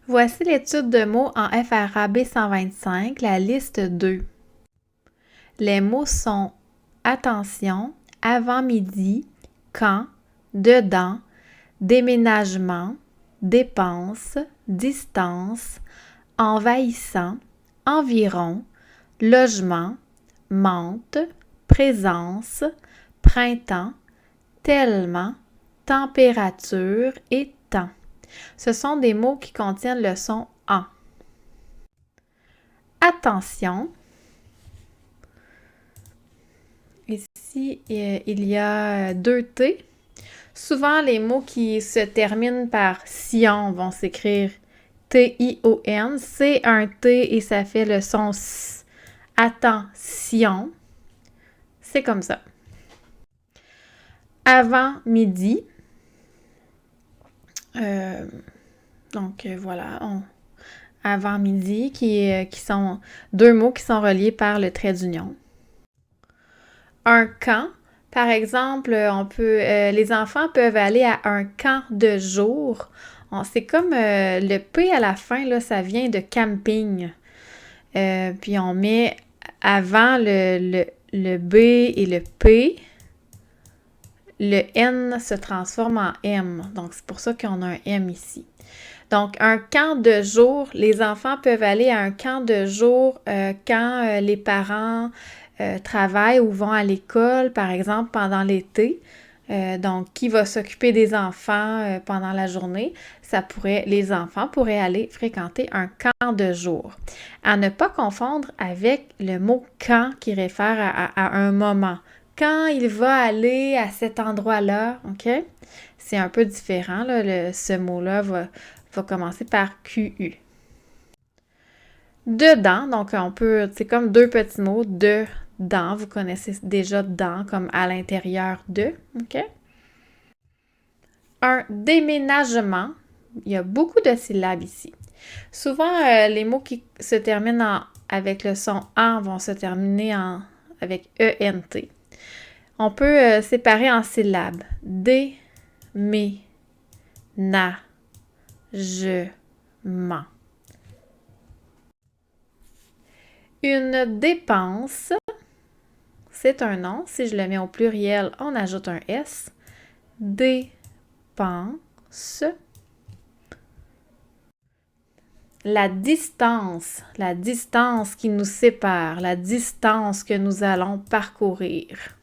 Voici l'étude de mots en FRAB 125, la liste 2. Les mots sont attention, avant-midi, quand, dedans, déménagement, dépense, distance, envahissant, environ, logement, menthe, présence, printemps, tellement, température et temps. Ce sont des mots qui contiennent le son en. Attention. Ici, il y a 2 T. Souvent, les mots qui se terminent par sion vont s'écrire T-I-O-N. C'est un T et ça fait le son S. Attention. C'est comme ça. Avant midi. Donc, voilà. Avant midi, qui sont 2 mots qui sont reliés par le trait d'union. Un camp. Par exemple, les enfants peuvent aller à un camp de jour. C'est comme le P à la fin, là, ça vient de camping. Puis on met avant le B et le P, le N se transforme en M. Donc, c'est pour ça qu'on a un M ici. Donc, un camp de jour, les enfants peuvent aller à un camp de jour quand les parents travaillent ou vont à l'école, par exemple, pendant l'été. Donc, qui va s'occuper des enfants pendant la journée? Les enfants pourraient aller fréquenter un camp de jour. À ne pas confondre avec le mot « quand » qui réfère à un moment. Quand il va aller à cet endroit-là, OK? C'est un peu différent, là, ce mot-là va commencer par QU. Dedans, donc c'est comme 2 petits mots, dedans, vous connaissez déjà dans, comme à l'intérieur de, OK? Un déménagement, il y a beaucoup de syllabes ici. Souvent, les mots qui se terminent avec le son « en » vont se terminer avec « ENT ». On peut séparer en syllabes. Dé-mé-na-je-ment. Une dépense, c'est un nom. Si je le mets au pluriel, on ajoute un S. Dépense. La distance qui nous sépare, la distance que nous allons parcourir.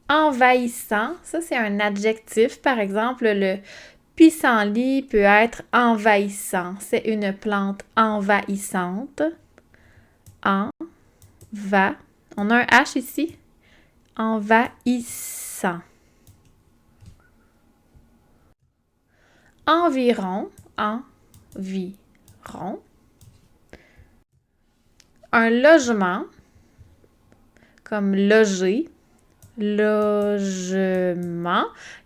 Envahissant, ça c'est un adjectif. Par exemple, le pissenlit peut être envahissant. C'est une plante envahissante. On a un H ici. Envahissant. Environ. Un logement, comme loger. Logement.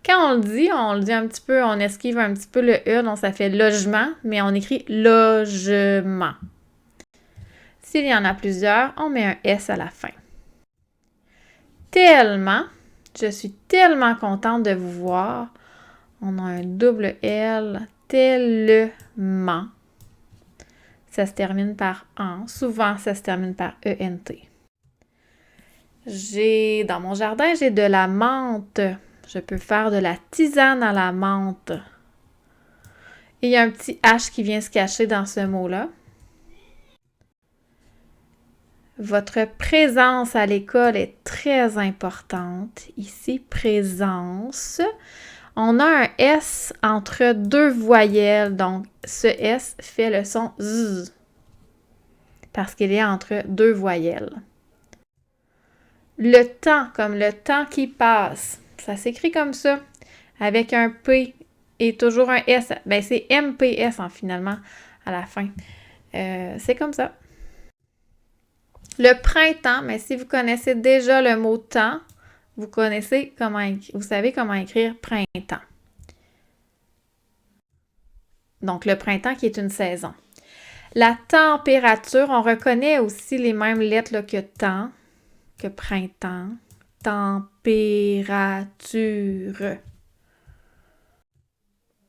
Quand on le dit un petit peu, on esquive un petit peu le E, donc ça fait logement, mais on écrit logement. S'il y en a plusieurs, on met un S à la fin. Tellement, je suis tellement contente de vous voir. On a un double L, tellement. Ça se termine par en. Souvent, ça se termine par ENT. Dans mon jardin, j'ai de la menthe. Je peux faire de la tisane à la menthe. Et il y a un petit H qui vient se cacher dans ce mot-là. Votre présence à l'école est très importante. Ici, présence. On a un S entre 2 voyelles. Donc, ce S fait le son Z. Parce qu'il est entre 2 voyelles. Le temps, comme le temps qui passe, ça s'écrit comme ça, avec un P et toujours un S. Ben, c'est MPS finalement à la fin. C'est comme ça. Le printemps, mais si vous connaissez déjà le mot temps, vous savez comment écrire printemps. Donc, le printemps qui est une saison. La température, on reconnaît aussi les mêmes lettres là, que temps, que printemps. Température.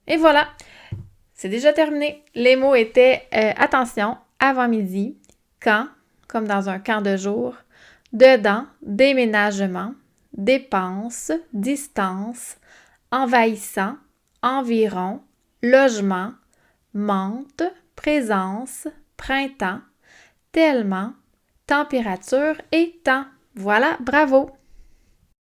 Et voilà, C'est déjà terminé. Les mots étaient attention, avant-midi, quand, comme dans un camp de jour, dedans, déménagement, dépense, distance, envahissant, environ, logement, menthe, présence, printemps, tellement, température et temps. Voilà, bravo!